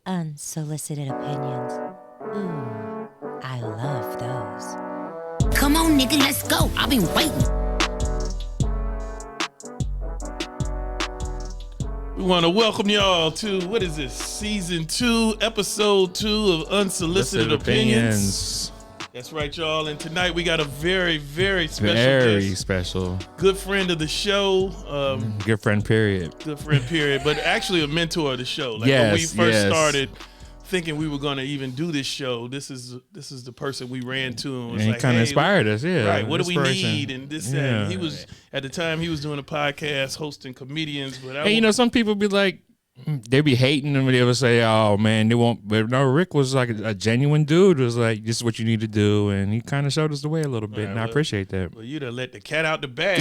Unsolicited opinions. Ooh, I love those. Come on, nigga, let's go. I've been waiting. We want to welcome y'all to, what is this, Season 2, Episode 2 of Unsolicited Opinions. That's right, y'all. And tonight we got a very, very special guest. Special. Good friend of the show. Good friend, period. Good friend, period. But actually a mentor of the show. Like yes, when we first yes. started thinking we were going to even do this show, this is the person we ran to and was And he like, kind of hey, inspired us, yeah. right, what do we Inspiration. need? And this, that. Yeah. And he was, at the time, he was doing a podcast, hosting comedians. But Hey, you know, some people be like, they be hating and they would say, oh, man, they won't. But no, Rick was like a genuine dude. Was like, this is what you need to do. And he kind of showed us the way a little bit. Right, and I appreciate that. Well, you done let the cat out the bag.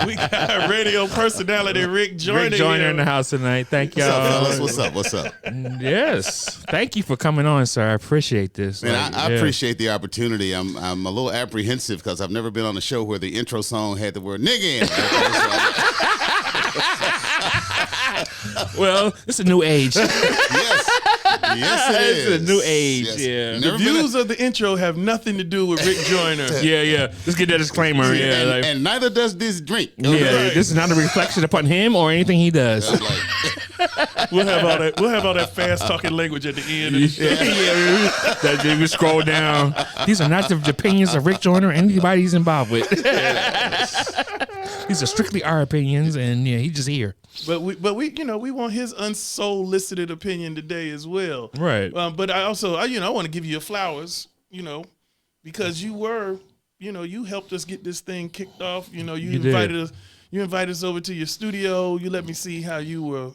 We got radio personality Rick Joyner. Rick Joyner here. in the house tonight. Thank What's up, y'all. fellas? What's up? Yes. Thank you for coming on, sir. I appreciate this. Man, I yeah. appreciate the opportunity. I'm a little apprehensive because I've never been on a show where the intro song had the word nigga in it. Well, it's a new age. Yes, it is. It's a new age, Yes. yeah. The Never been views of the intro have nothing to do with Rick Joyner. Yeah. Let's get that disclaimer. Yeah, and, like, and neither does this drink. yeah, Right. this is not a reflection upon him or anything he does. I'm like, We'll have all that fast talking language at the end of the show. That they would scroll down. These are not the opinions of Rick Joyner or anybody he's involved with. These are strictly our opinions, and yeah, he's just here. But we we want his unsolicited opinion today as well. Right. But I also I want to give you your flowers, because you were, you helped us get this thing kicked off. You invited did. us. You invited us over to your studio. You let me see how you were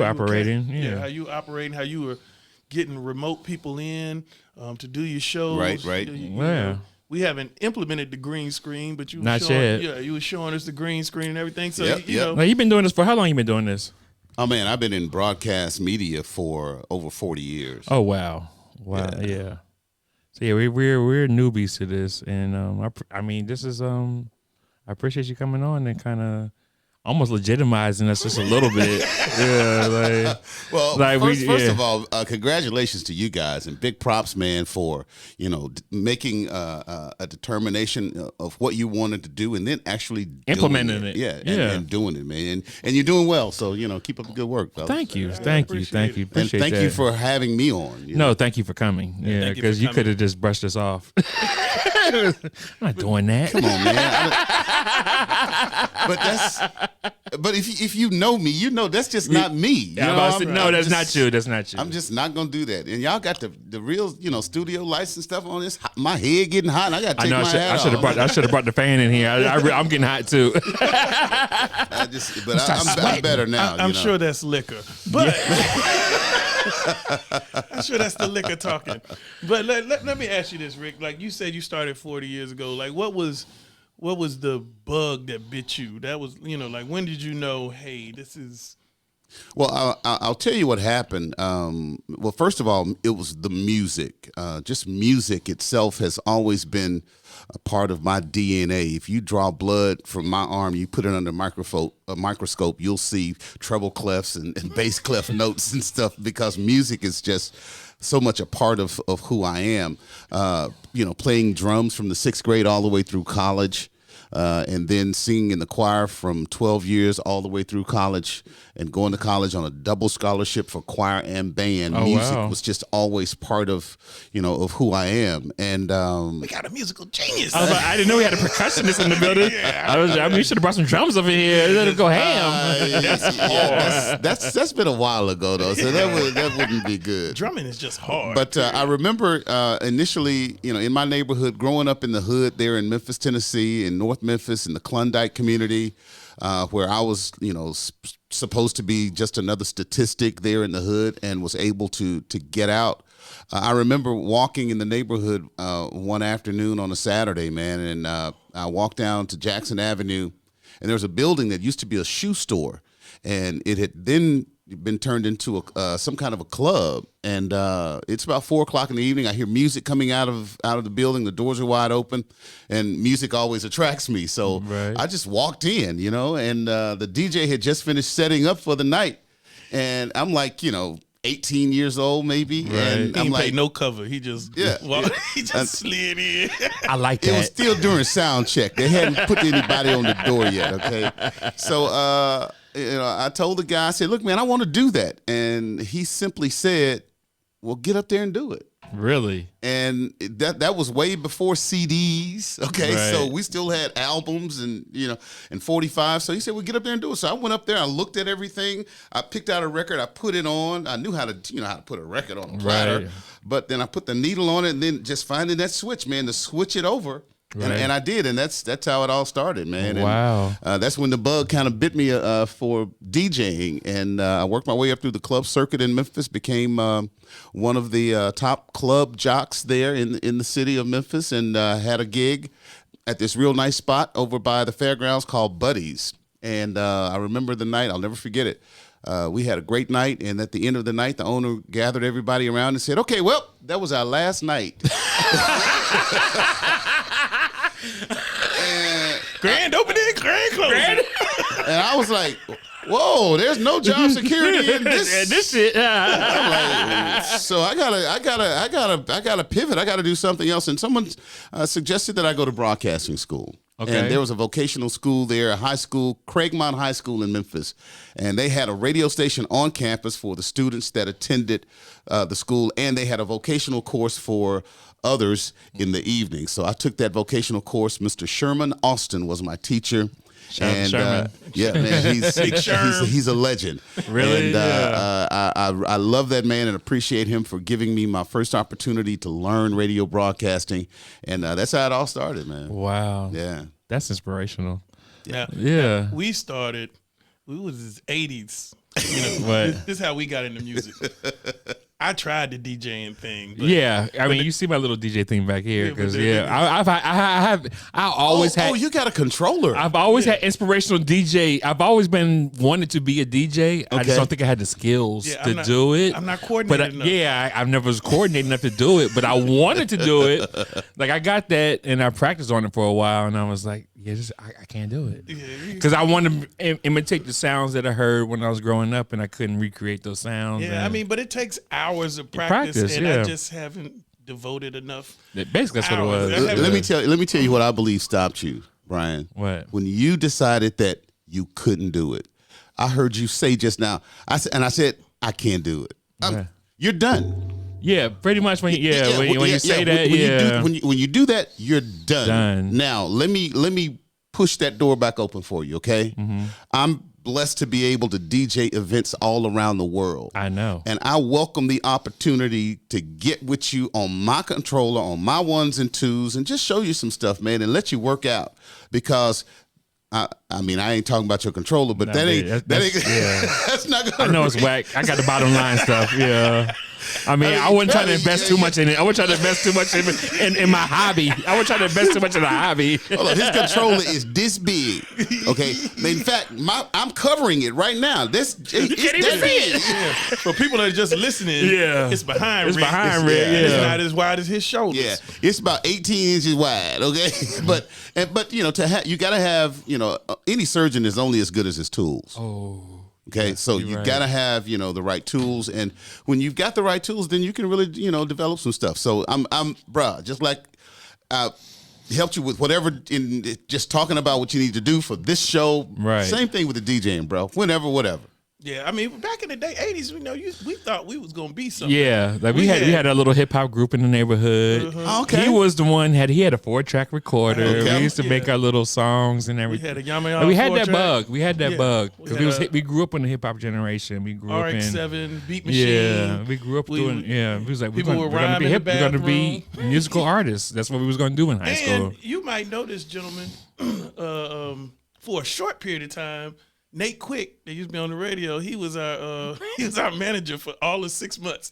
operating, yeah. how you operating, how you were getting remote people in to do your shows. Right. Yeah. We haven't implemented the green screen, but you were Not showing, yet. Yeah, you were showing us the green screen and everything. So Yep. Now, you've been doing this for how long? You been doing this? oh man, I've been in broadcast media for over 40 years. Oh wow, yeah. So yeah, we're newbies to this, and I mean, this is I appreciate you coming on and kind of almost legitimizing us just a little bit. Yeah, like Well, like first of all, congratulations to you guys and big props, man, for making a determination of what you wanted to do and then actually Implementing doing it. Yeah, and doing it, man, and you're doing well. So keep up the good work, fellas. Thank you. And Appreciate thank that. you for having me on. No, thank you for coming. Yeah, thank you because for you coming. could have just brushed us off. I'm not doing that. Come on, man. But if you know me, that's just not me. Yeah, no, that's not you. That's not you. I'm just not gonna do that. And y'all got the real, studio lights and stuff on this. My head getting hot. And I got to take my hat I off. should have brought the fan in here. I'm getting hot too. I'm better now. I'm sure that's liquor, but I'm sure that's the liquor talking. But let me ask you this, Rick. Like you said, you started 40 years ago. Like what was the bug that bit you? That was, like when did you know, hey, this is... Well, I'll tell you what happened. Well, first of all, it was the music. Just music itself has always been a part of my DNA. If you draw blood from my arm, you put it under a microscope, you'll see treble clefs and bass clef notes and stuff, because music is just so much a part of who I am. Playing drums from the 6th grade all the way through college. And then singing in the choir from 12 years all the way through college, and going to college on a double scholarship for choir and band. Oh, Music wow. was just always part of who I am. And We got a musical genius. I didn't know we had a percussionist in the building. You should have brought some drums over here. Let him go ham. that's been a while ago though, so that wouldn't be good. Drumming is just hard. But I remember initially, in my neighborhood, growing up in the hood there in Memphis, Tennessee, in North Memphis, in the Klondike community, where I was, supposed to be just another statistic there in the hood, and was able to get out. I remember walking in the neighborhood one afternoon on a Saturday, man, and I walked down to Jackson Avenue, and there was a building that used to be a shoe store, and it had then been turned into some kind of a club. And it's about 4:00 in the evening. I hear music coming out of the building. The doors are wide open, and music always attracts me. So Right. I just walked in, and the DJ had just finished setting up for the night. And I'm like, 18 years old maybe. Right. And He I'm ain't like, paid no cover. He just he just slid in. I like it that. was still during sound check. They hadn't put anybody on the door yet, okay? So, I told the guy, I said, look, man, I want to do that. And he simply said, well, get up there and do it. Really? And that was way before CDs, okay? Right. So we still had albums and 45. So he said, well, get up there and do it. So I went up there, I looked at everything. I picked out a record, I put it on. I knew how to put a record on a platter. Right. But then I put the needle on it and then just finding that switch, man, to switch it over. Right. And I did, and that's how it all started, man. Wow. And, that's when the bug kind of bit me for DJing, and I worked my way up through the club circuit in Memphis. Became one of the top club jocks there in the city of Memphis, and had a gig at this real nice spot over by the fairgrounds called Buddy's. And I remember the night; I'll never forget it. We had a great night, and at the end of the night, the owner gathered everybody around and said, "Okay, well, that was our last night." Grand opening, grand closing. And I was like, "Whoa, there's no job security in this." This shit. I'm like, so I gotta pivot. I gotta do something else. And someone suggested that I go to broadcasting school. Okay. And there was a vocational school there, a high school, Craigmont High School in Memphis. And they had a radio station on campus for the students that attended the school. And they had a vocational course for others in the evening. So I took that vocational course. Mr. Sherman Austin was my teacher. Sherman. Yeah, man, he's a legend. Really? And I love that man and appreciate him for giving me my first opportunity to learn radio broadcasting. And that's how it all started, man. Wow. Yeah. That's inspirational. Yeah. Yeah. We started. We was 80s. What? This is how we got into music. I tried the DJing thing. But Yeah, I mean, you see my little DJ thing back here Yeah, but because there- I always had. Oh, you got a controller. I've always had inspirational DJ. I've always been wanted to be a DJ. I Okay. just don't think I had the skills Yeah, to I'm not- do it. I'm not coordinated enough. I've never was coordinated enough to do it, but I wanted to do it. Like I got that, and I practiced on it for a while, and I was like, I can't do it because I wanted to imitate the sounds that I heard when I was growing up, and I couldn't recreate those sounds. Yeah, I and- mean, but it takes hours of practice, and yeah. I just haven't devoted enough. basically that's what it hours. was. Let me tell you what I believe stopped you, Brian. What? When you decided that you couldn't do it. I heard you say just now. I said I can't do it. Okay. You're done. Yeah, pretty much when you say that, when you do that, you're done. Done. Now let me push that door back open for you, okay? Mm-hmm. I'm blessed to be able to DJ events all around the world. I know. And I welcome the opportunity to get with you on my controller, on my ones and twos, and just show you some stuff, man, and let you work out. Because I mean, I ain't talking about your controller, but that's that's not gonna. I know it's whack. I got the bottom line stuff. Yeah. I mean, I wouldn't try to invest too much in it. I wouldn't try to invest too much in my hobby. I wouldn't try to invest too much in a hobby. Hold on, his controller is this big. Okay, in fact, I'm covering it right now. It's can't even that see big. Yeah. For people that are just listening, Yeah. it's behind It's Rick. behind Rick, It's yeah. not as wide as his shoulders. Yeah, it's about 18 inches wide. Okay, but you got to have any surgeon is only as good as his tools. Oh. Okay, so you right. got to have the right tools, and when you've got the right tools, then you can really develop some stuff. So I'm bruh, just like helped you with whatever in just talking about what you need to do for this show. Right. Same thing with the DJing, bro. Whenever, whatever. Yeah, I mean, back in the day, 80s, we thought we was gonna be something. Yeah, like we had a little hip hop group in the neighborhood. Okay. He was the one he had a 4-track recorder. Okay. We used to make our little songs and We everything. had a Yamaha. And we had that 4-track. bug. We had that Yeah. bug. We 'Cause had we grew up in the hip hop generation. We grew up in RX-7 beat machine. Yeah, we grew up doing. Yeah, we was like, people we're would gonna rhyme be in hip. the We're gonna be musical artists. That's what we was gonna do in high school. And you might know this, gentlemen, for a short period of time, Nate Quick, that used to be on the radio, he was our manager for all of 6 months.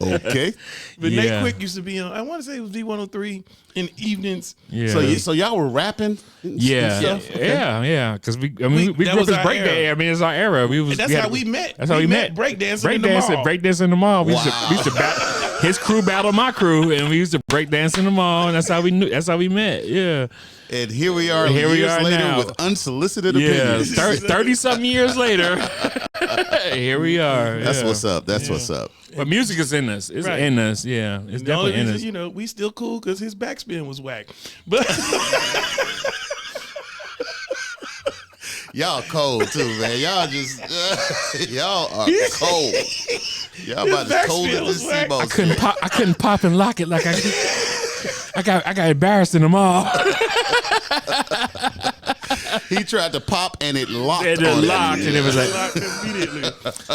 Okay. But Yeah. Nate Quick used to be on, I want to say it was D103 in evenings. Yeah. So y'all were rapping. And Yeah, stuff? Okay. yeah, because we that grew up was as our break era. dance. I mean, it's our era. And that's how we met. That's how we met. Breakdancing in the mall. Breakdancing in the mall. We used to Wow. battle. his crew battled my crew, and we used to break dance in the mall, and that's how we knew. That's how we met. Yeah. And here we are years later now. with Unsolicited Yeah, Opinions. 30-something years later, here we are. That's yeah. what's up. That's what's up. But music is in us. It's Right. in us. Yeah, it's The only definitely in reason, us. you know, we still cool because his backspin was whack. But Y'all cold too, man. Y'all just y'all are cold. Y'all about as cold as this Cmos. I couldn't pop and lock it like I got embarrassed in the mall. He tried to pop and it locked. And it locked, and it was like, locked immediately.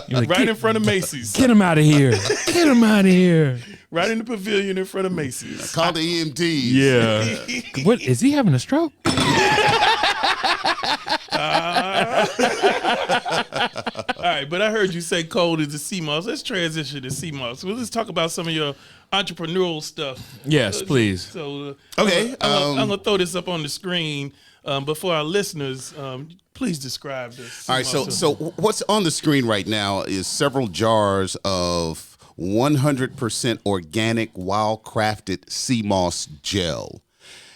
like, Right in front of Macy's. Get him out of here. Get him out of here. Right in the pavilion in front of Macy's. Call the EMTs. Yeah. What is he having a stroke? All right, but I heard you say cold is the Cmos. Let's transition to Cmos. Well, let's talk about some of your entrepreneurial stuff. Yes, please. So, Okay, I'm gonna throw this up on the screen, but for our listeners, please describe this. All right, so what's on the screen right now is several jars of 100% organic, wild-crafted Cmos Gel.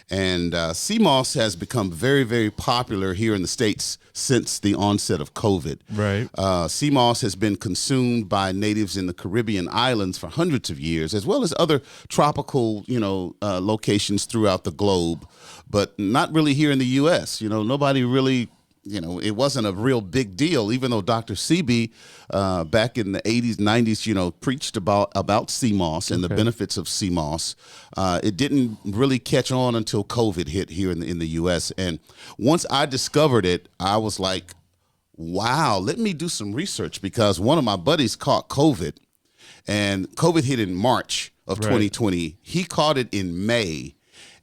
And Cmos has become very, very popular here in the States since the onset of COVID. Right. Cmos has been consumed by natives in the Caribbean islands for hundreds of years, as well as other tropical, locations throughout the globe, but not really here in the U.S. Nobody really, it wasn't a real big deal, even though Dr. Sebi back in the 80s, 90s, preached about Cmos and the benefits of Cmos. It didn't really catch on until COVID hit here in the U.S. And once I discovered it, I was like, wow, let me do some research, because one of my buddies caught COVID, and COVID hit in March of 2020. He caught it in May.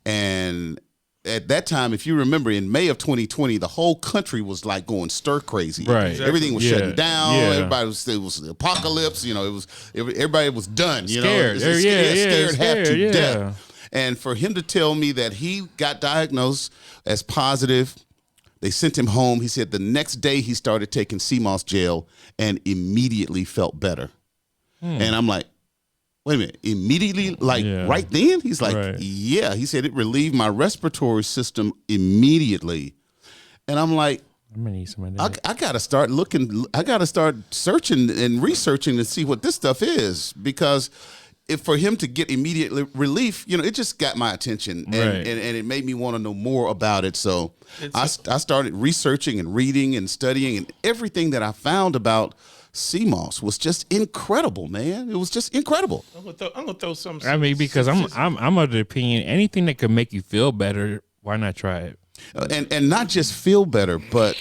And at that time, if you remember, in May of 2020, the whole country was like going stir crazy. Right. Exactly. Everything was shutting down. Yeah. It was the apocalypse. Everybody was done. Scared. Scared half to yeah. death. And for him to tell me that he got diagnosed as positive, they sent him home. He said the next day he started taking Cmos Gel and immediately felt better. And I'm like, wait a minute, immediately, right then? He's like, yeah. He said it relieved my respiratory system immediately. And I'm like, I'm gonna need some of that. I got to start looking, I got to start searching and researching to see what this stuff is, because for him to get immediate relief, it just got my attention, and it made me want to know more about it. So I started researching and reading and studying, and everything that I found about Cmos was just incredible, man. It was just incredible. I'm gonna throw some. I mean, because I'm of the opinion, anything that could make you feel better, why not try it? And not just feel better, but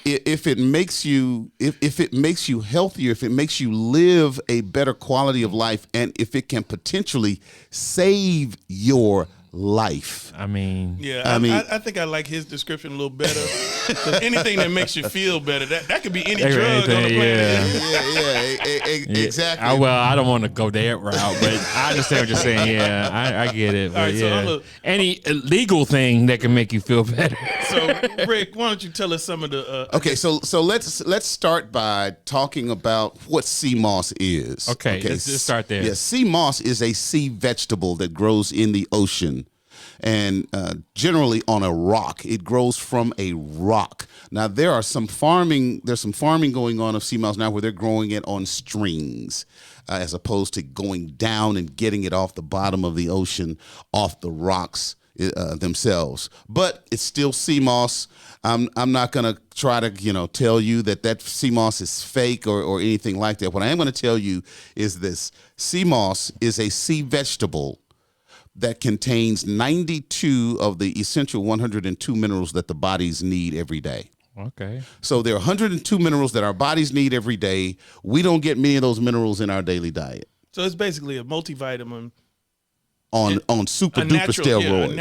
if it makes you if it makes you healthier, if it makes you live a better quality of life, and if it can potentially save your life. I mean, I think I like his description a little better. 'Cause anything that makes you feel better, that could be any drug on the planet. Exactly. I don't want to go that route, but I understand what you're saying. Yeah, I get it. But All right, so any illegal thing that can make you feel better. So, Rick, why don't you tell us some of the? Okay, so let's start by talking about what Cmos is. Okay, let's just start there. Yeah, Cmos is a sea vegetable that grows in the ocean, and generally on a rock. It grows from a rock. Now there's some farming going on of Cmos now where they're growing it on strings, as opposed to going down and getting it off the bottom of the ocean, off the rocks themselves. But it's still Cmos. I'm not gonna try to tell you that Cmos is fake or anything like that. What I am gonna tell you is this: Cmos is a sea vegetable that contains 92 of the essential 102 minerals that the bodies need every day. Okay. So there are 102 minerals that our bodies need every day. We don't get many of those minerals in our daily diet. So it's basically a multivitamin on super duper steroids.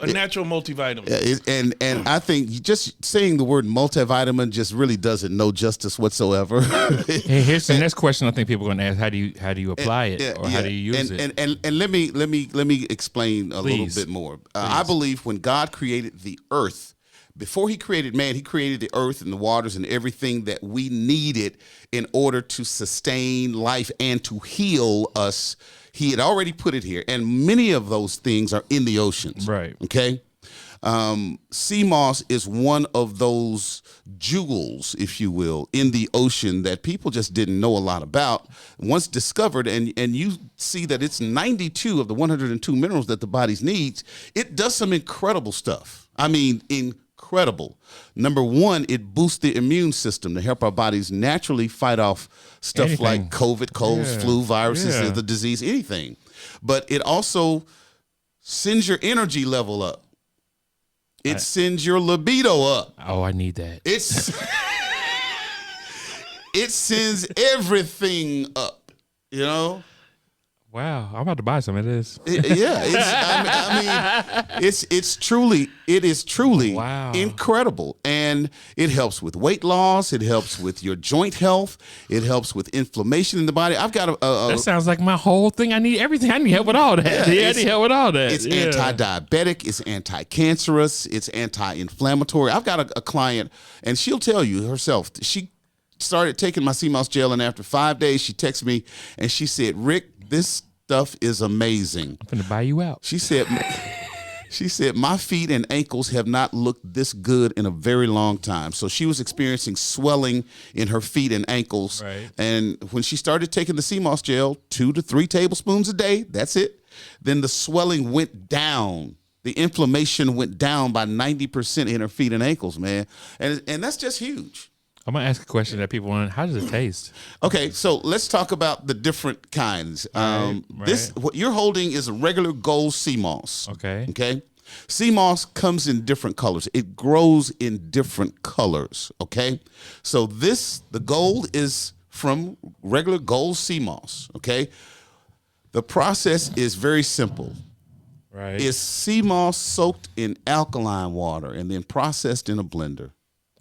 A natural multivitamin. And I think just saying the word multivitamin just really doesn't no justice whatsoever. Hey, here's the next question I think people are going to ask: How do you apply it, or how do you use it? And let me explain a little bit more. I believe when God created the earth before he created man, he created the earth and the waters and everything that we needed in order to sustain life and to heal us. He had already put it here, and many of those things are in the oceans. Right. Okay. Cmos is one of those jewels, if you will, in the ocean that people just didn't know a lot about. Once discovered, and you see that it's 92 of the 102 minerals that the body needs, it does some incredible stuff. I mean, incredible. Number one, it boosts the immune system to help our bodies naturally fight off stuff like COVID, colds, flu, viruses, the disease, anything. But it also sends your energy level up. It sends your libido up. Oh, I need that. It sends everything up, you know? Wow, I'm about to buy some of this. It is truly wow. incredible. And it helps with weight loss. It helps with your joint health. It helps with inflammation in the body. I've got that sounds like my whole thing. I need everything. I need help with all that. Yeah, I need help with all that. It's anti-diabetic. It's anti-cancerous. It's anti-inflammatory. I've got a client, and she'll tell you herself, she started taking my Cmos Gel, and after 5 days, she texted me, and she said, Rick, this stuff is amazing. I'm gonna buy you out. She said, my feet and ankles have not looked this good in a very long time. So she was experiencing swelling in her feet and ankles. Right. And when she started taking the Cmos Gel, 2 to 3 tablespoons a day, that's it. Then the swelling went down. The inflammation went down by 90% in her feet and ankles, man. And that's just huge. I'm gonna ask a question that people want. How does it taste? Okay, so let's talk about the different kinds. This what you're holding is a regular gold Cmos. Okay. Okay. Cmos comes in different colors. It grows in different colors. Okay. So the gold is from regular gold Cmos. Okay. The process is very simple. Right. It's Cmos soaked in alkaline water and then processed in a blender.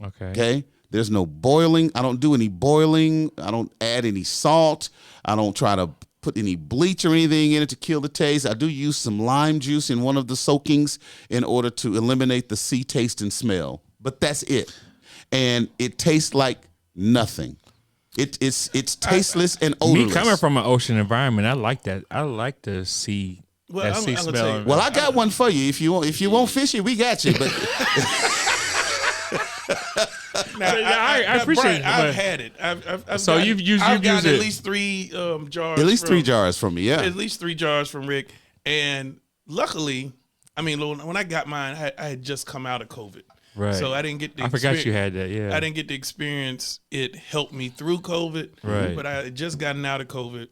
Okay. Okay. There's no boiling. I don't do any boiling. I don't add any salt. I don't try to put any bleach or anything in it to kill the taste. I do use some lime juice in one of the soakings in order to eliminate the sea taste and smell. But that's it. And it tastes like nothing. It's tasteless and odorless. Me coming from an ocean environment, I like that. I like to see that sea smell. Well, I got one for you. If you want fishy, we got you. But Now, I appreciate Brian, it. I've had it. I've got at least 3 jars. At least 3 jars from me, yeah. At least 3 jars from Rick. And luckily, I mean, when I got mine, I had just come out of COVID. Right. So I didn't get to I forgot you had that, yeah. I didn't get to experience it helped me through COVID. Right. But I had just gotten out of COVID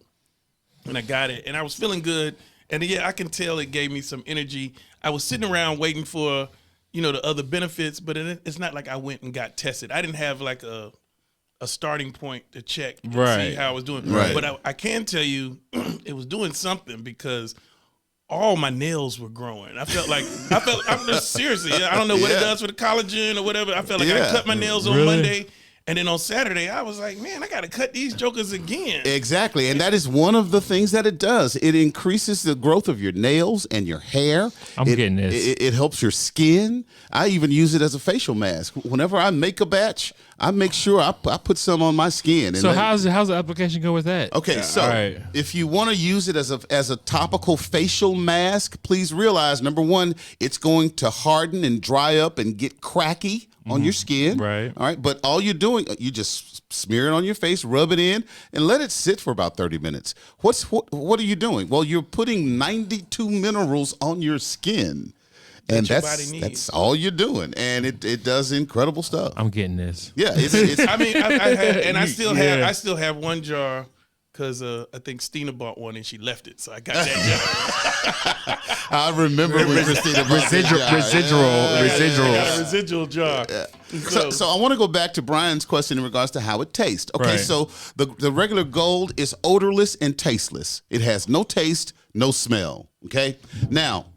and I got it. And I was feeling good. And yeah, I can tell it gave me some energy. I was sitting around waiting for the other benefits, but it's not like I went and got tested. I didn't have like a starting point to check and see how I was doing. Right. But I can tell you it was doing something because all my nails were growing. I'm just seriously, I don't know what it does for the collagen or whatever. I felt like I cut my nails on Monday. And then on Saturday, I was like, man, I got to cut these jokers again. Exactly. And that is one of the things that it does. It increases the growth of your nails and your hair. I'm getting this. It helps your skin. I even use it as a facial mask. Whenever I make a batch, I make sure I put some on my skin. So how's the application go with that? Okay, so if you want to use it as a topical facial mask, please realize, number one, it's going to harden and dry up and get cracky on your skin. Right. All right. But all you're doing, you just smear it on your face, rub it in, and let it sit for about 30 minutes. What are you doing? Well, you're putting 92 minerals on your skin. And that's all you're doing. And it does incredible stuff. I'm getting this. Yeah. It's I mean, I had, and I still have 1 jar because I think Stina bought one and she left it. So I got that jar. I remember when Christina bought residual. I got a residual jar. Yeah. So I want to go back to Brian's question in regards to how it tastes. Okay, so the regular gold is odorless and tasteless. It has no taste, no smell. Okay, now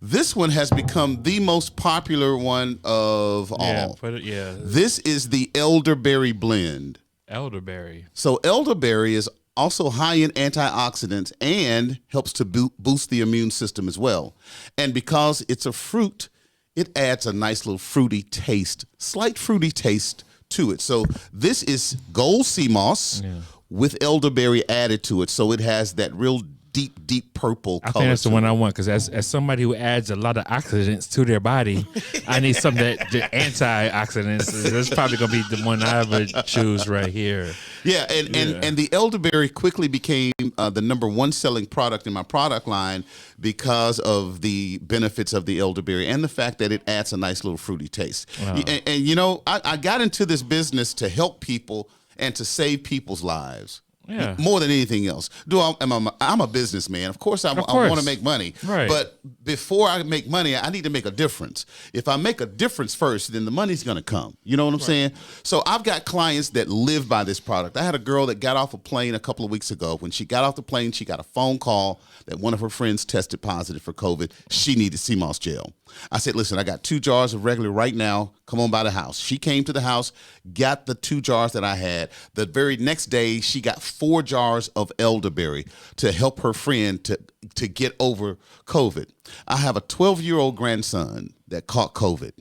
this one has become the most popular one of all. This is the Elderberry blend. Elderberry. So elderberry is also high in antioxidants and helps to boost the immune system as well. And because it's a fruit, it adds a nice little fruity taste, slight fruity taste to it. So this is gold Cmos with elderberry added to it. So it has that real deep purple color. I think that's the one I want because as somebody who adds a lot of oxidants to their body, I need something that the antioxidants. That's probably gonna be the one I would choose right here. Yeah, and the elderberry quickly became the #1 selling product in my product line because of the benefits of the elderberry and the fact that it adds a nice little fruity taste. Wow. And you know, I got into this business to help people and to save people's lives. Yeah. More than anything else. I'm a businessman. Of course, I want to make money. Right. But before I make money, I need to make a difference. If I make a difference first, then the money's going to come. You know what I'm saying? So I've got clients that live by this product. I had a girl that got off a plane a couple of weeks ago. When she got off the plane, she got a phone call that one of her friends tested positive for COVID. She needed Cmos Gel. I said, listen, I got 2 jars of regular right now. Come on by the house. She came to the house, got the 2 jars that I had. The very next day, she got 4 jars of elderberry to help her friend to get over COVID. I have a 12-year-old grandson that caught COVID.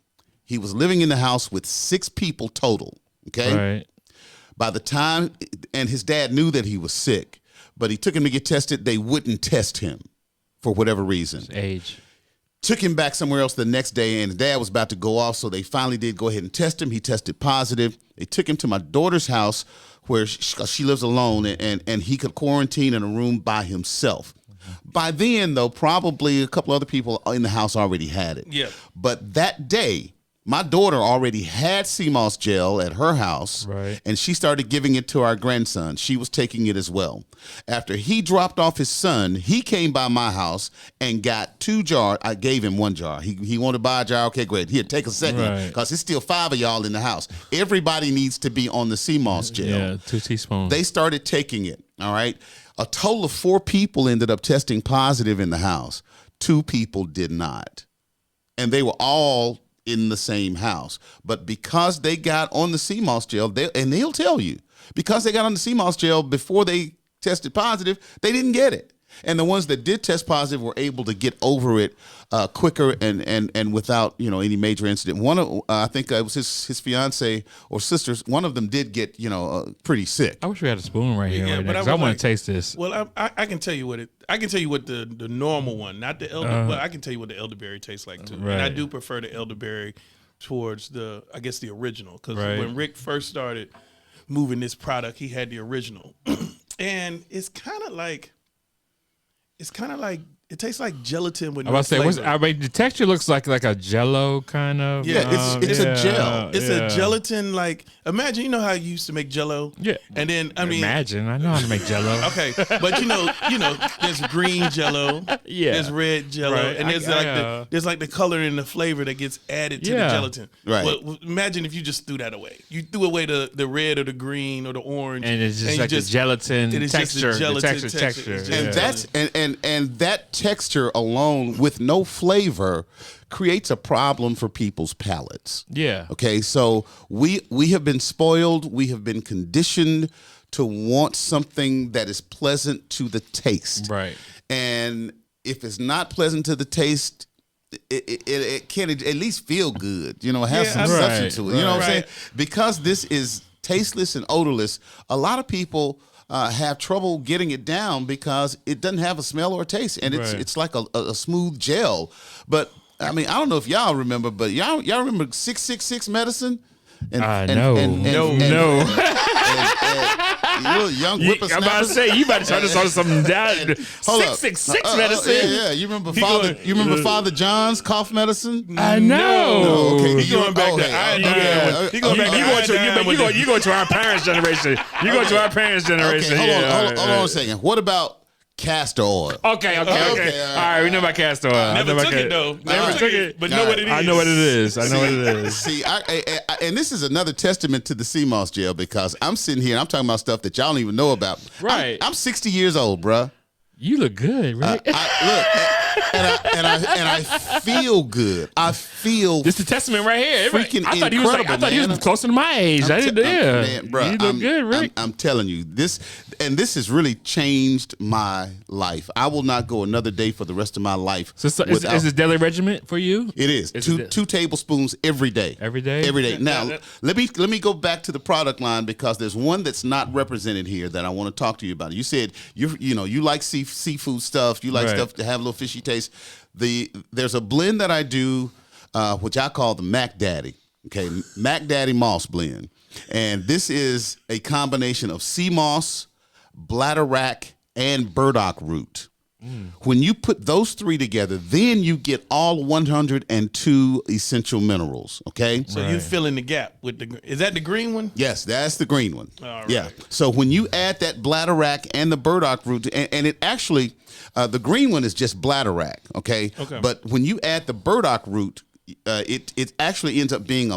He was living in the house with 6 people total, okay? Right. By the time, and his dad knew that he was sick, but he took him to get tested. They wouldn't test him for whatever reason. His age. Took him back somewhere else the next day, and his dad was about to go off, so they finally did go ahead and test him. He tested positive. They took him to my daughter's house where she lives alone, and he could quarantine in a room by himself. By then, though, probably a couple other people in the house already had it. Yeah. But that day, my daughter already had Cmos Gel at her house, right, and she started giving it to our grandson. She was taking it as well. After he dropped off his son, he came by my house and got 2 jars. I gave him 1 jar. He wanted to buy a jar. Okay, great. Here, take a second, because it's still 5 of y'all in the house. Everybody needs to be on the Cmos Gel. Yeah, 2 teaspoons. They started taking it, all right? A total of 4 people ended up testing positive in the house. 2 people did not. And they were all in the same house. But because they got on the Cmos Gel, they'll tell you, because they got on the Cmos Gel before they tested positive, they didn't get it. And the ones that did test positive were able to get over it quicker and without any major incident. One of I think it was his fiance or sisters. One of them did get pretty sick. I wish we had a spoon right here, right now, because I want to taste this. Well, I can tell you what the normal one, not the elder, but I can tell you what the elderberry tastes like too. Right. And I do prefer the elderberry towards the original, because when Rick first started moving this product, he had the original, and it's kind of like. It tastes like gelatin with no flavor. The texture looks like a Jello kind of. Yeah, it's a gel. It's a gelatin. Like, imagine, how you used to make Jello. Yeah, and then I know how to make Jello. Okay, but there's green Jello. Yeah, there's red Jello, and there's like the color and the flavor that gets added to the gelatin. Right. Well, imagine if you just threw that away. You threw away the red or the green or the orange, and it's just the gelatin texture. The texture. And that texture alone with no flavor creates a problem for people's palates. Yeah. Okay, so we have been spoiled. We have been conditioned to want something that is pleasant to the taste. Right. And if it's not pleasant to the taste, it can at least feel good. Have some substance to it. You know what I'm saying? Because this is tasteless and odorless, a lot of people have trouble getting it down because it doesn't have a smell or a taste, and it's like a smooth gel. But I mean, I don't know if y'all remember, but y'all remember 666 medicine? No. You're a young whippersnapper. I'm about to say, you about to turn this on some 666 medicine. Yeah. You remember Father John's cough medicine? I know. No, okay. He going back to You go to our parents' generation. You go to our parents' generation. Okay, hold on a second. What about castor oil? Okay. All right, we know about castor oil. Never took it though. Never took it, but know what it is. I know what it is. See, and this is another testament to the Cmos Gel, because I'm sitting here and I'm talking about stuff that y'all don't even know about. Right. I'm 60 years old, bruh. You look good, right? Look, I feel good. I feel This is the testament right here. freaking I thought he was incredible, I thought he was man. closer to my age. I didn't. Man, bruh, you look good, Rick. I'm telling you this has really changed my life. I will not go another day for the rest of my life. So is this daily regimen for you? It is two tablespoons every day. Every day? Every day. Now let me go back to the product line because there's one that's not represented here that I want to talk to you about. You said you like seafood stuff. You like stuff to have a little fishy taste. There's a blend that I do, which I call the Mac Daddy. Okay, Mac Daddy Moss blend, and this is a combination of sea moss, bladderwrack, and burdock root. When you put those three together, then you get all 102 essential minerals. Okay, So you fill in the gap with is that the green one? yes, that's the green one. All right. Yeah. So when you add that bladderwrack and the burdock root, and it actually, the green one is just bladderwrack. Okay. But when you add the burdock root, it actually ends up being a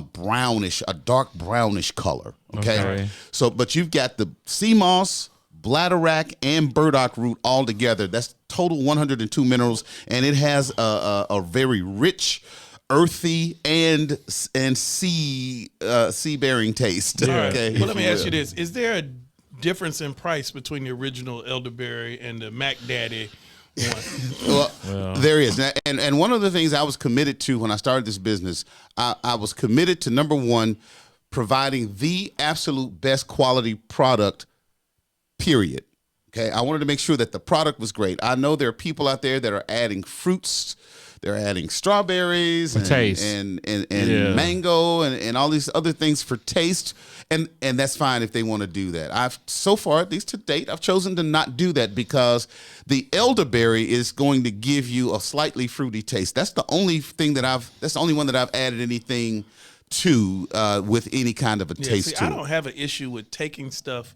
dark brownish color. Okay. So, but you've got the sea moss, bladderwrack, and burdock root all together. That's total 102 minerals, and it has a very rich, earthy, and sea bearing taste. Yeah. Okay. Well, let me ask you this: is there a difference in price between the original Elderberry and the Mac Daddy one? Well, there is, and one of the things I was committed to when I started this business, I was committed to, number one, providing the absolute best quality product. Period. Okay, I wanted to make sure that the product was great. I know there are people out there that are adding fruits, they're adding strawberries and mango and all these other things for taste, and that's fine if they want to do that. So far, at least to date, I've chosen to not do that because the elderberry is going to give you a slightly fruity taste. That's the only thing that's the only one that I've added anything to with any kind of a taste to I it. don't have an issue with taking stuff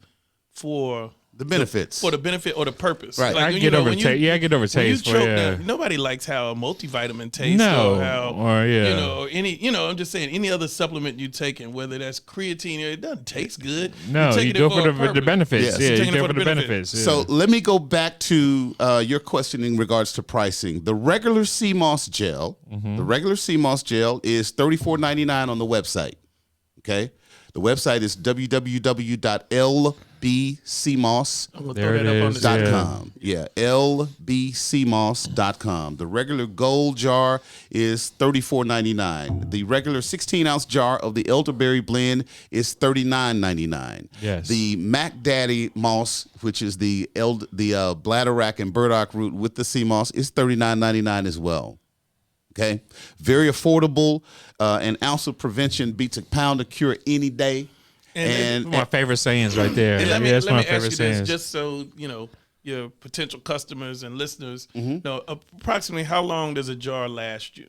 for The benefits. for the benefit or the purpose. Right. Like, I get over taste. Yeah, I get over taste. When you choke down, nobody likes how a multivitamin tastes. No. Or how, Or, yeah. you know, or any, I'm just saying, any other supplement you take, and whether that's creatine, it doesn't taste good. No, You're you taking do it it for a the purpose. benefits. Yes. Yeah, You're you taking do it it for for the the benefits. Yeah. So let me go back to your question in regards to pricing. The regular Cmos Gel, is $34.99 on the website. Okay, the website is www.lbcmos.com. I'm gonna There throw it that up on is. the Yeah. lbcmos.com. The regular gold jar is $34.99. The regular 16-ounce jar of the elderberry blend is $39.99. Yes. The Mac Daddy Moss, which is the bladderwrack and burdock root with the sea moss, is $39.99 as well. Okay, very affordable. An ounce of prevention beats a pound of cure any day. And One of my favorite sayings right there. And let me, that's let my me ask favorite you sayings. this, just so your potential customers and listeners Mm-hmm. know approximately how long does a jar last you?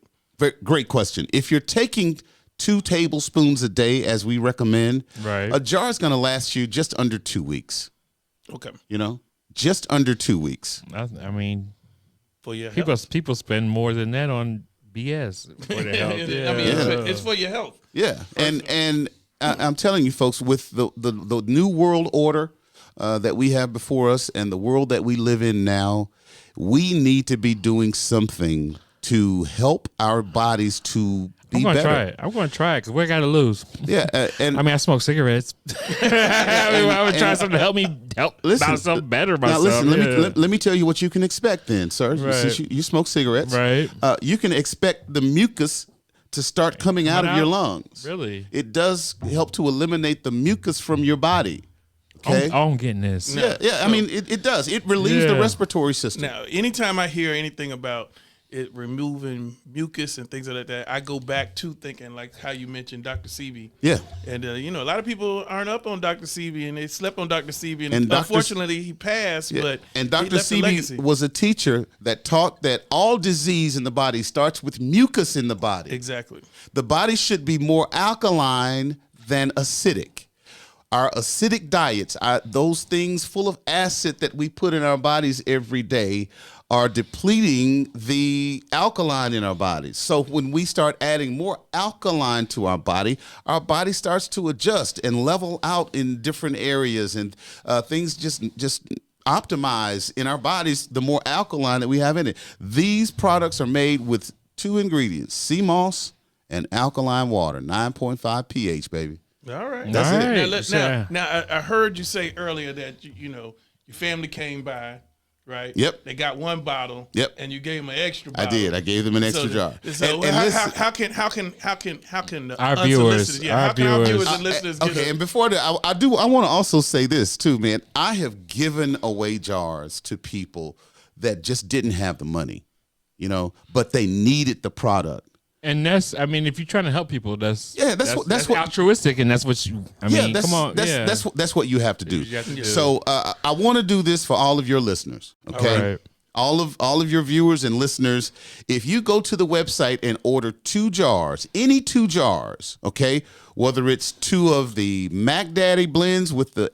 Great question. If you're taking 2 tablespoons a day, as we recommend, Right. a jar is going to last you just under 2 weeks. Okay, Just under 2 weeks. I mean, for your health. people spend more than that on BS for their health. I mean, it's for your health. Yeah, and I'm telling you, folks, with the new world order that we have before us and the world that we live in now, we need to be doing something to help our bodies to be I'm gonna better. try it. I'm gonna try it because we got to lose. Yeah, and I mean, I smoke cigarettes. I would try something to help listen, myself better now myself. listen. Let me tell you what you can expect then, sir. Right. Since you smoke cigarettes, Right. You can expect the mucus to start coming out of your lungs. Really? It does help to eliminate the mucus from your body. Okay. I'm getting this. Yeah. I mean, it does. It relieves the Yeah. respiratory system. Now, anytime I hear anything about it removing mucus and things like that, I go back to thinking like how you mentioned Dr. Sebi. Yeah. And a lot of people aren't up on Dr. Sebi, and they slept on Dr. Sebi, and Dr. unfortunately he passed. Yeah. But and he Dr. left a Sebi legacy. was a teacher that taught that all disease in the body starts with mucus in the body. Exactly. The body should be more alkaline than acidic. Our acidic diets, those things full of acid that we put in our bodies every day, are depleting the alkaline in our bodies. So when we start adding more alkaline to our body starts to adjust and level out in different areas, and things just optimize in our bodies, the more alkaline that we have in it. These products are made with 2 ingredients, Cmos and alkaline water, 9.5 pH, baby. All right. That's it. Now, I heard you say earlier that, your family came by, right? Yep. They got 1 bottle. Yep. And you gave them an extra bottle. I did. I gave them an extra jar. So And listen, how can the Our viewers, unsolicited- how can our viewers and listeners get okay, and before that, I want to also say this too, man. I have given away jars to people that just didn't have the money, but they needed the product. And that's, if you're trying to help people, that's what altruistic, and that's what you. Come on, that's what you have to do. You have to do. So I want to do this for all of your listeners. Okay, all of your viewers and listeners. If you go to the website and order 2 jars, any 2 jars, okay, whether it's 2 of the Mac Daddy blends with the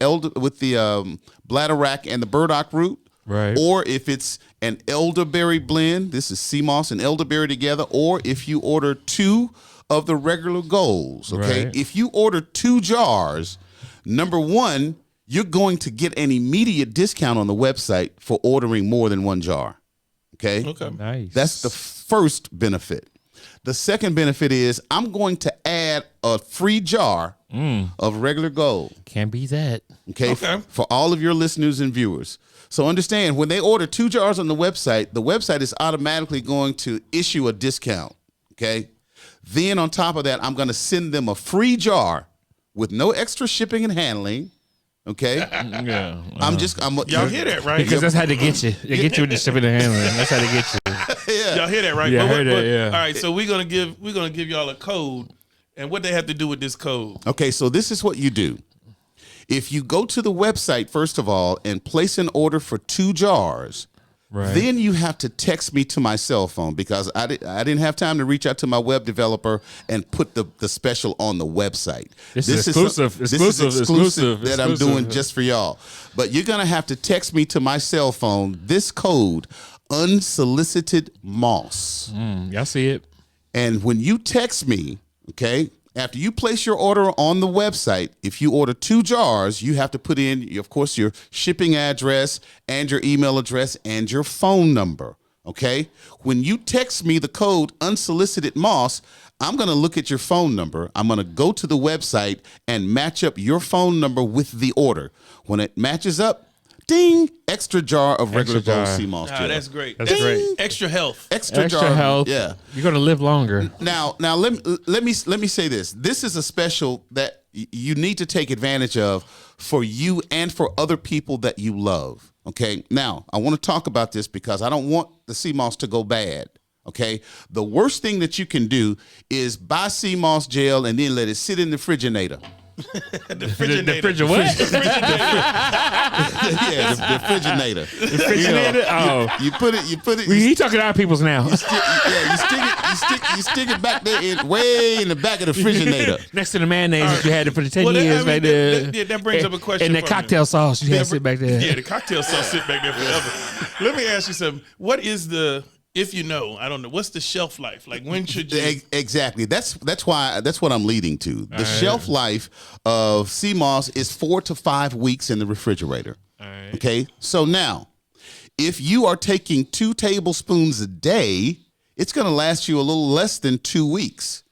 bladderwrack and the burdock root. Right. Or if it's an elderberry blend, this is Cmos and elderberry together, or if you order 2 of the regular golds, okay? Right. If you order 2 jars, number 1, you're going to get an immediate discount on the website for ordering more than 1 jar, okay? Okay. Nice. That's the first benefit. The second benefit is I'm going to add a free jar of regular gold. Can't be that. Okay. For all of your listeners and viewers. So understand, when they order 2 jars on the website is automatically going to issue a discount. Okay. Then on top of that, I'm going to send them a free jar with no extra shipping and handling. Okay. Yeah. Y'all hear that, right? Because that's how they get you. They get you with the shipping and handling. That's how they get you. Yeah. Y'all hear that, right? Yeah, I heard that, yeah. All right, so we're gonna give y'all a code, and what they have to do with this code. Okay, so this is what you do. If you go to the website, first of all, and place an order for 2 jars, then you have to text me to my cell phone because I didn't have time to reach out to my web developer and put the special on the website. This is exclusive. This is exclusive that I'm doing just for y'all. But you're going to have to text me to my cell phone this code, Unsolicited Moss. Y'all see it? And when you text me, okay, after you place your order on the website, if you order 2 jars, you have to put in, of course, your shipping address and your email address and your phone number, okay? When you text me the code Unsolicited Moss, I'm going to look at your phone number. I'm going to go to the website and match up your phone number with the order. When it matches up, ding, extra jar of regular gold Cmos Gel. That's great. That's great. Extra health. Extra jar health. Yeah. You're gonna live longer. Now let me say this. This is a special that you need to take advantage of for you and for other people that you love. Okay. Now I want to talk about this because I don't want the Cmos to go bad. Okay. The worst thing that you can do is buy Cmos Gel and then let it sit in the refrigerator. The refrigerator. What? Yeah, the refrigerator. Refrigerator? Oh. You put it. He talking to our peoples now. You stick it back there, way in the back of the refrigerator. Next to the mayonnaise that you had for the 10 Well, years back there. That brings up a question. And the for cocktail me. sauce you had to sit back there. Yeah, the cocktail sauce sit back there forever. Let me ask you something. What is if you know, I don't know, what's the shelf life? Like when should you? Exactly. That's what I'm leading to. The shelf life of Cmos is 4 to 5 weeks in the refrigerator. All right. Okay. So now, if you are taking 2 tablespoons a day, it's going to last you a little less than 2 weeks.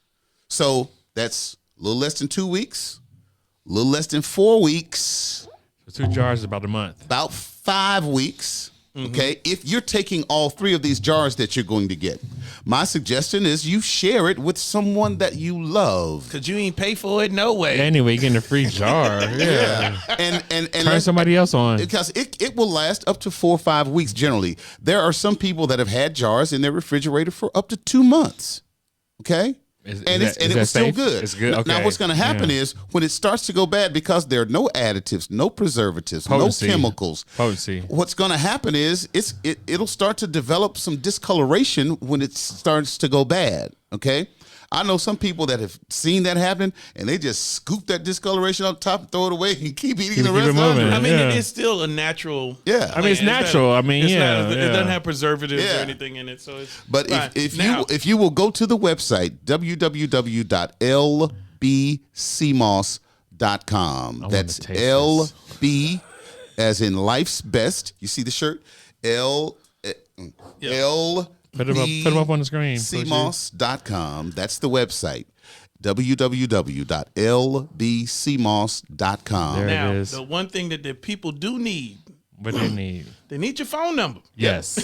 So that's a little less than 2 weeks, a little less than 4 weeks. So 2 jars is about a month. About 5 weeks. Okay, if you're taking all 3 of these jars that you're going to get, my suggestion is you share it with someone that you love. Because you ain't pay for it no way. Anyway, you're getting a free jar. Yeah. And Turn somebody else on. because it will last up to 4 or 5 weeks generally. There are some people that have had jars in their refrigerator for up to 2 months. Okay. It was still good. It's good. Okay. Now what's going to happen is when it starts to go bad because there are no additives, no preservatives, Potency. no chemicals. Potency. What's going to happen is it'll start to develop some discoloration when it starts to go bad. Okay. I know some people that have seen that happen, and they just scoop that discoloration up top, throw it away, and keep eating the rest of it. I mean, Yeah. it is still a natural. Yeah. I mean, it's natural. It doesn't have preservatives Yeah. or anything in it, so it's. But fine. if you will go to the website www.lbcmos.com. I That's wanna taste as in life's best. You see the shirt? L. Put them up on the screen. Cmos.com. That's the website. www.lbcmos.com. There Now, it is. the one thing that the people do need, What they need. they need your phone number. Yes.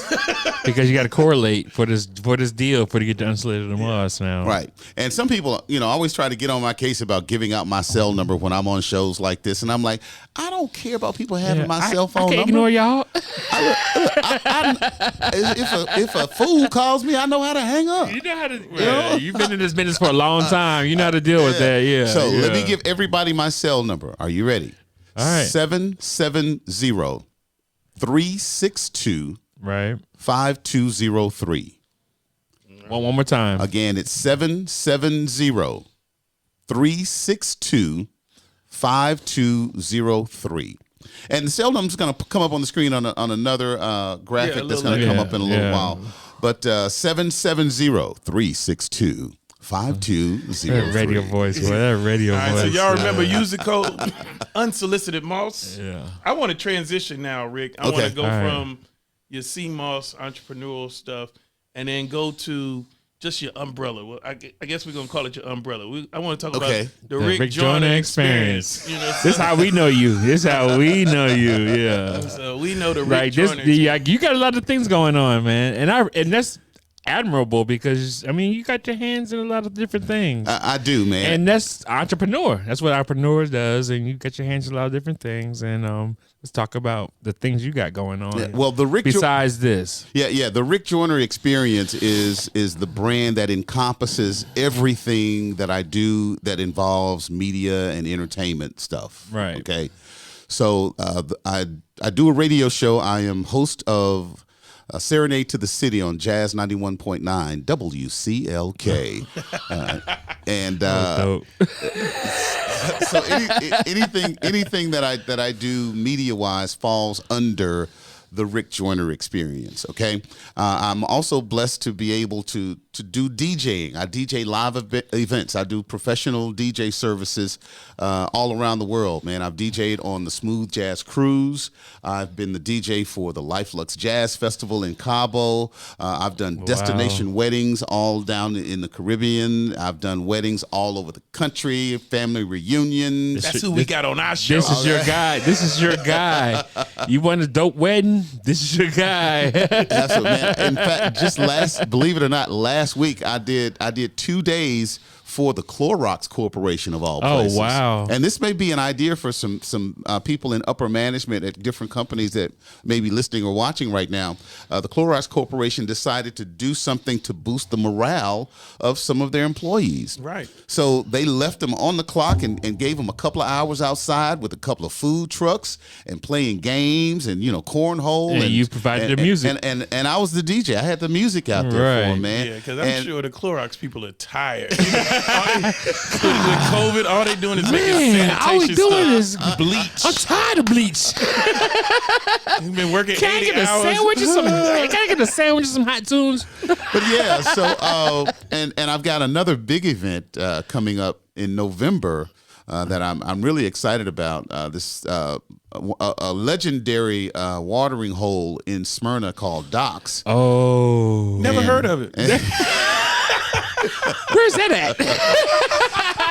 Because you got to correlate for this deal to get the Unsolicited Moss now. Right. And some people, always try to get on my case about giving out my cell number when I'm on shows like this. And I'm like, I don't care about people having my cell phone I can't number. ignore y'all. If a fool calls me, I know how to hang up. You know how to. Yeah, you've been in this business for a long time. You know how to deal with that. Yeah. So yeah. let me give everybody my cell number. Are you ready? All right. 770-362 Right. 5203. One more time. Again, it's 770-362 5203. And the cell number is going to come up on the screen on another graphic that's going to come up in a little while. But 770-362 5203. That radio voice, boy. That radio All right, voice. so y'all remember use the code Unsolicited Moss. Yeah. I want to transition now, Rick. I want Okay. to go All right. from your Cmos entrepreneurial stuff and then go to just your umbrella. Well, I guess we're gonna call it your umbrella. I want to talk Okay. about the Rick Joyner Joyner experience. experience. This is how we know you. This is how we know you. Yeah. So we know the Rick Like Joyner this, experience. you got a lot of things going on, man, and that's admirable because you got your hands in a lot of different things, I do, man. and that's entrepreneur. That's what entrepreneur does, and you got your hands in a lot of different things. And let's talk about the things you got going on. Yeah, well, the Rick besides this, the Rick Joyner experience is the brand that encompasses everything that I do that involves media and entertainment stuff. Right. Okay. So I do a radio show. I am host of Serenade to the City on Jazz 91.9 WCLK. dope. So anything that I do media wise falls under the Rick Joyner experience. Okay, I'm also blessed to be able to do DJing. I DJ live events. I do professional DJ services all around the world. Man, I've DJed on the Smooth Jazz Cruise. I've been the DJ for the RUX Jazz Festival in Cabo. I've done destination weddings all down in the Caribbean. I've done weddings all over the country, family reunions. That's who we got on our show. This is your guy. This is your guy. You want a dope wedding? This is your guy. That's what, man. In fact, believe it or not, last week I did 2 days for the Clorox Corporation of all places. Oh, wow. And this may be an idea for some people in upper management at different companies that may be listening or watching right now. The Clorox Corporation decided to do something to boost the morale of some of their employees. Right. So they left them on the clock and gave them a couple of hours outside with a couple of food trucks and playing games and, cornhole. And you provided the music. And I was the DJ. I had the music out there for Right. them, man. Yeah, because I'm sure the Clorox people are tired. With COVID, all they doing is making sanitation all we doing stuff. is bleach. I'm tired of bleach. You've been working Can I 80 get a hours. sandwich or some? Can I get a sandwich and some hot tunes? But yeah, so and I've got another big event coming up in November that I'm really excited about. This a legendary watering hole in Smyrna called Doc's. Oh, Never heard of it. where's that at?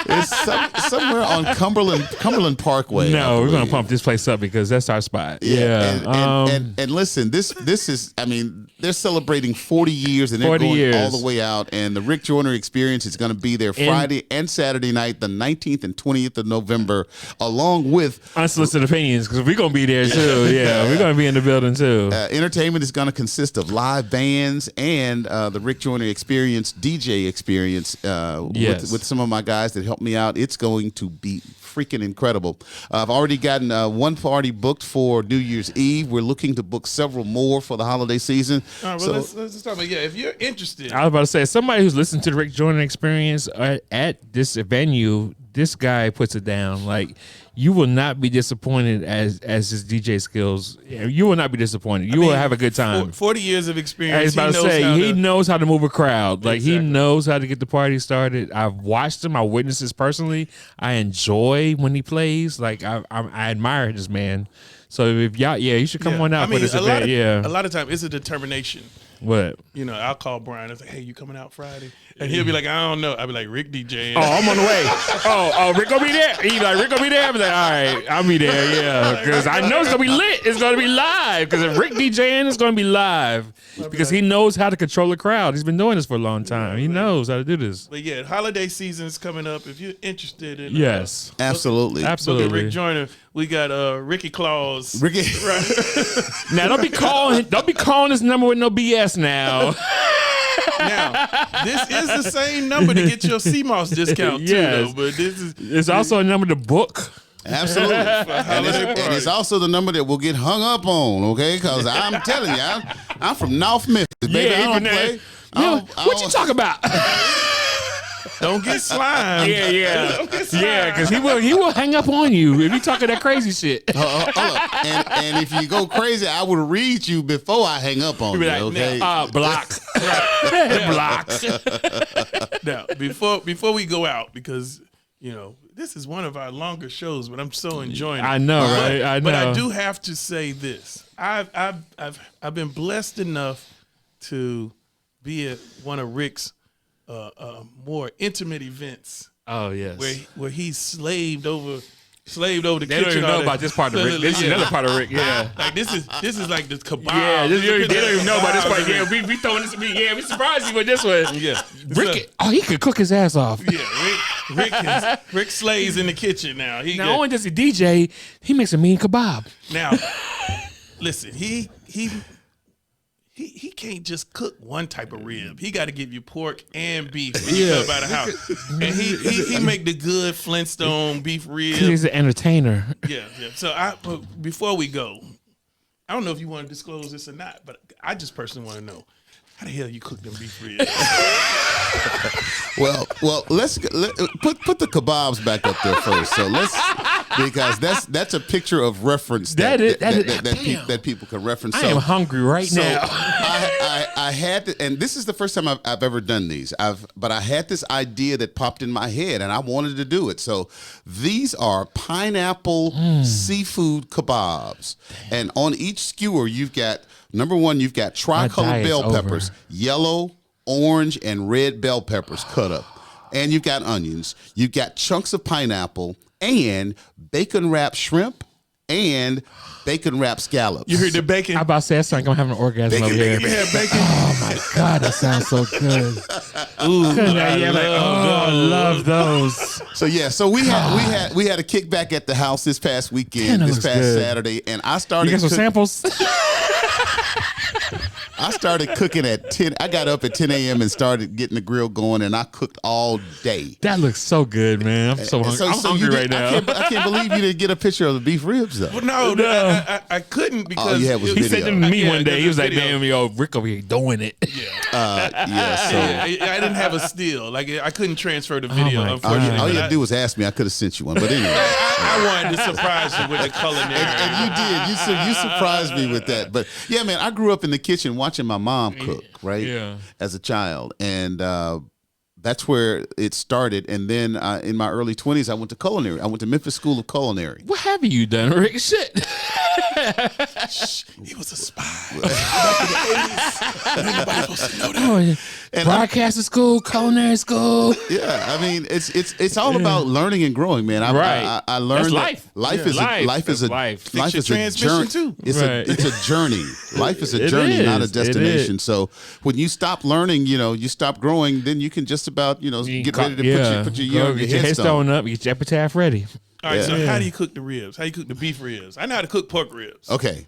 It's somewhere on Cumberland Parkway. No, I we're gonna believe. pump this place up because that's our spot. Yeah. And listen, this is, I mean, they're celebrating 40 years and they're 40 going years. all the way out. And the Rick Joyner experience is going to be there Friday and Saturday night, the 19th and 20th of November, along with Unsolicited Opinions, because we're gonna be there too. Yeah, we're gonna be in the building too. entertainment is going to consist of live bands and the Rick Joyner experience, DJ experience Yes. with some of my guys that helped me out. It's going to be freaking incredible. I've already gotten one party booked for New Year's Eve. We're looking to book several more for the holiday season. All right, well, let's talk about, if you're interested. I was about to say, somebody who's listened to the Rick Joyner experience at this venue, this guy puts it down. Like, you will not be disappointed as his DJ skills. You will not be disappointed. You will have a good time. 40 years of experience. I was about to say, he knows how to move a crowd. Like, he knows how to get the party started. I've watched him. I witnessed this personally. I enjoy when he plays. Like, I admire this man. So if y'all, you should come on out for this event. A lot of times it's a determination. What? You know, I'll call Brian. I was like, hey, you coming out Friday? And he'll be like, I don't know. I'll be like, Rick DJing. Oh, I'm on the way. Oh, Rick gonna be there. He's like, Rick gonna be there. I'm like, all right, I'll be there, yeah. Because I know it's gonna be lit. It's gonna be live. Because if Rick DJing, it's gonna be live. Because he knows how to control the crowd. He's been doing this for a long time. He knows how to do this. But yeah, holiday season's coming up. If you're interested in yes. Absolutely. Look at Rick Joyner. We got Ricky Claus. Ricky. Right. Now don't be calling this number with no BS now. Now, this is the same number to get your Cmos discount too, though. But it's also a number to book. Absolutely. And it's also the number that will get hung up on, okay? Because I'm telling you, I'm from North Memphis, baby. I don't play. What you talking about? Don't get slimed. Yeah. Because he will hang up on you if you talking that crazy shit. And if you go crazy, I will read you before I hang up on you. Okay. Block. Block. Now, before we go out, because this is one of our longer shows, but I'm so enjoying it. I know, right? I know. But I do have to say this: I've been blessed enough to be at one of Rick's more intimate events. Oh yes, where he's slaved over the kitchen. They don't even know about this part of Rick. This is another part of Rick. Yeah, like this is like the kebab. Yeah, they don't even know about this part. Yeah, we throwing this. We surprised you with this one. Yeah, Rick. He could cook his ass off. Yeah, Rick slays in the kitchen now. Not only does he DJ, he makes a mean kebab. Now, listen, he can't just cook one type of rib. He got to give you pork and beef when you come by the house. And he make the good Flintstone beef rib. He's an entertainer. Yeah. So before we go, I don't know if you want to disclose this or not, but I just personally want to know, how the hell you cook them beef ribs? Well, let's put the kebabs back up there first. So because that's a picture of reference that people can reference. I am hungry right now. I had to, and this is the first time I've ever done these. But I had this idea that popped in my head, and I wanted to do it. So these are pineapple seafood kebabs, and on each skewer you've got. Number one, you've got tricolor bell peppers, yellow, orange, and red bell peppers cut up. And you've got onions. You've got chunks of pineapple and bacon wrapped shrimp and bacon wrapped scallops. You heard the bacon? I'm about to say, that's like I'm having an orgasm over here. Bacon. Oh my God, that sounds so good. Ooh, I love those. So we had a kickback at the house this past weekend, this past Saturday, and I started. You got some samples? I started cooking at 10. I got up at 10 a.m. and started getting the grill going, and I cooked all day. That looks so good, man. I'm so hungry. I'm hungry right now. I can't believe you didn't get a picture of the beef ribs, though. Well, no. I couldn't because he said to me one day, he was like, damn, Rick over here doing it. I didn't have a still. Like, I couldn't transfer the video, unfortunately. All you had to do was ask me. I could have sent you one. But anyway. I wanted to surprise you with the culinary. And you did. You surprised me with that. But, yeah, man, I grew up in the kitchen watching my mom cook, right? Yeah. As a child. And that's where it started. And then in my early 20s, I went to culinary. I went to Memphis School of Culinary. What have you done, Rick? Shit. He was a spy. Nobody supposed to know that. Broadcasting school, culinary school. Yeah, I mean, it's all about learning and growing, man. I learned that's life. Life is a transmission too. It's a journey. Life is a journey, not a destination. So when you stop learning, you stop growing, then you can just about get ready to put your headstone up, get your epitaph ready. All right, so how do you cook the ribs? How do you cook the beef ribs? I know how to cook pork ribs. Okay.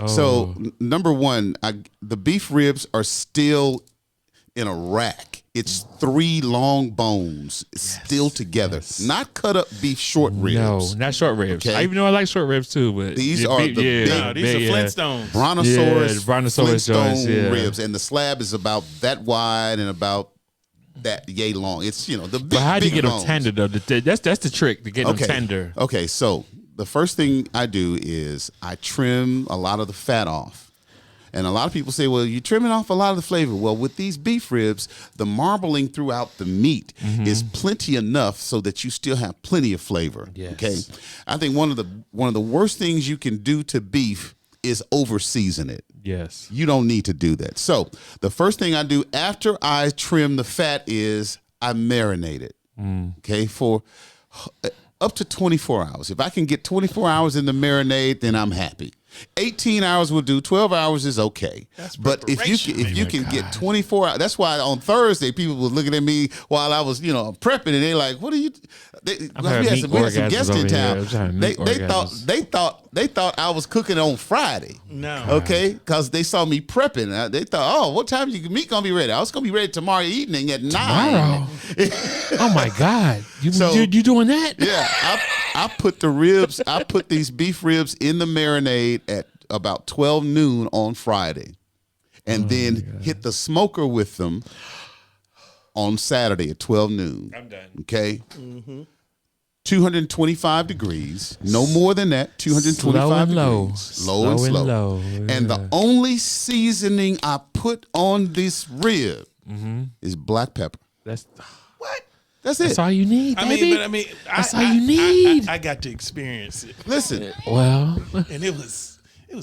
So number one, the beef ribs are still in a rack. It's 3 long bones still together. Not cut up beef short ribs. No, not short ribs. Okay. I even know I like short ribs too, but these are these are Flintstones. Brontosaurus Flintstone ribs, and the slab is about that wide and about that yay long. It's the big. But how do you big get bones. them tender though? That's the trick to get them tender. Okay, so the first thing I do is I trim a lot of the fat off. And a lot of people say, well, you're trimming off a lot of the flavor. Well, with these beef ribs, the marbling throughout the meat is plenty enough so that you still have plenty of flavor. Yes. Okay. I think one of the worst things you can do to beef is over season it. Yes. You don't need to do that. So the first thing I do after I trim the fat is I marinate it. Okay, for up to 24 hours. If I can get 24 hours in the marinade, then I'm happy. 18 hours will do. 12 hours is okay. But if you can get 24 hours, that's why on Thursday people were looking at me while I was prepping, and they like, "What are you?" We had some guests in town. They thought I was cooking on Friday. No. Okay, because they saw me prepping. They thought, "Oh, what time is your meat gonna be ready?" I was gonna be ready tomorrow evening at 9. Tomorrow. Oh my God! You doing that? Yeah, I put the ribs. I put these beef ribs in the marinade at about 12 noon on Friday, and then hit the smoker with them on Saturday at 12 noon. I'm done. Okay. 225 degrees, no more than that. 225 degrees, low and slow. And the only seasoning I put on this rib is black pepper. That's That's it. That's all you need, baby. That's all you need. I got to experience it, Listen. Well, and it was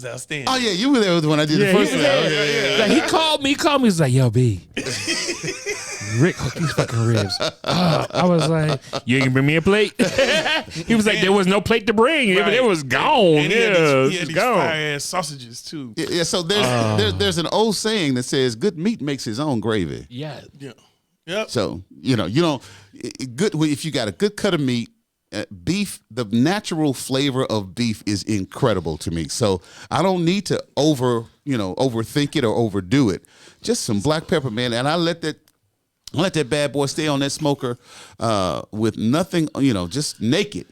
outstanding. Oh yeah, you were there when I did the first one. Yeah. like, he called me. He's like, "Yo, B, Rick cooked these fucking ribs." I was like, "You ain't gonna bring me a plate?" He was like, "There was no plate to bring. It was gone." And he had these fire ass sausages too. Yeah. So there's an old saying that says, "Good meat makes his own gravy." Yeah. Yep. So you don't good if you got a good cut of meat. Beef, the natural flavor of beef is incredible to me. So I don't need to overthink it or overdo it. Just some black pepper, man, and I let that bad boy stay on that smoker with nothing, just naked,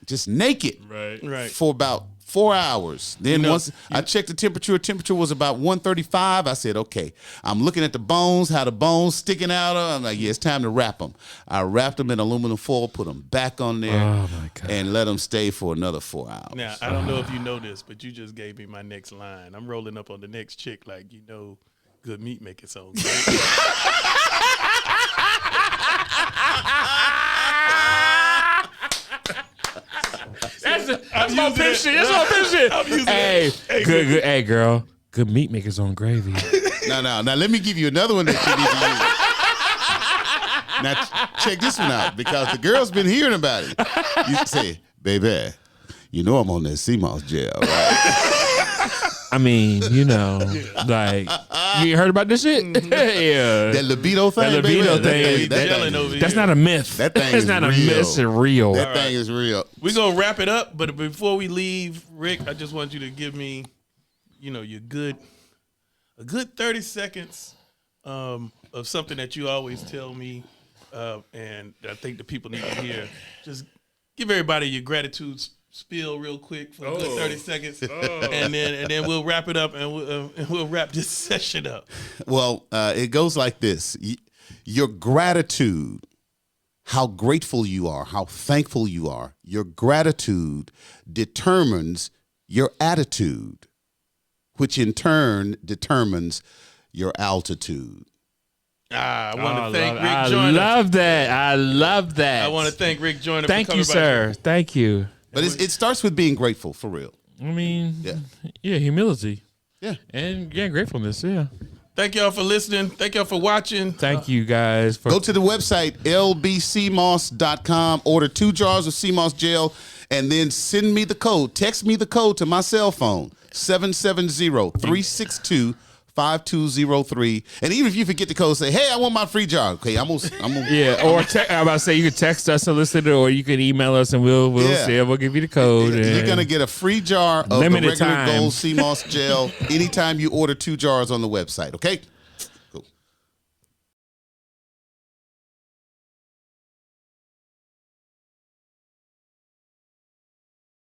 Right. for about 4 hours. Then once I checked the temperature was about 135. I said, okay, I'm looking at the bones, how the bones sticking out. I'm like, yeah, it's time to wrap them. I wrapped them in aluminum foil, put them back on there, and let them stay for another 4 hours. Now, I don't know if you know this, but you just gave me my next line. I'm rolling up on the next chick like, good meat make it so good. That's my pimp shit. That's my pimp shit. Hey, good. Hey, girl. Good meat make its own gravy. Now, let me give you another one that you need to use. Now, check this one out, because the girl's been hearing about it. You say, baby, I'm on that Cmos Gel, right? I mean, like, you heard about this shit? Yeah. That libido thing, That libido thing. That's not a myth. That thing is is not real. a myth. It's real. That thing is real. We're going to wrap it up, but before we leave, Rick, I just want you to give me, a good 30 seconds of something that you always tell me, and I think the people need to hear. Just give everybody your gratitude spiel real quick for a good 30 seconds, and then we'll wrap it up, and we'll wrap this session up. Well, it goes like this. Your gratitude, how grateful you are, how thankful you are, your gratitude determines your attitude, which in turn determines your altitude. I want to thank Rick Joyner. I love that. I want to thank Rick Joyner. Thank you, sir. Thank you. But it starts with being grateful, for real. I mean, humility. Yeah. And gratefulness, yeah. Thank y'all for listening. Thank y'all for watching. Thank you guys. Go to the website, lbcmos.com, order 2 jars of Cmos Gel, and then send me the code. Text me the code to my cell phone, 770-362-5203. And even if you forget the code, say, hey, I want my free jar. Okay, I'm gonna yeah, or I'm about to say you can text us, Unsolicited, or you can email us, and we'll give you the code. You're gonna get a free jar of the regular time. gold Cmos Gel anytime you order 2 jars on the website. Okay.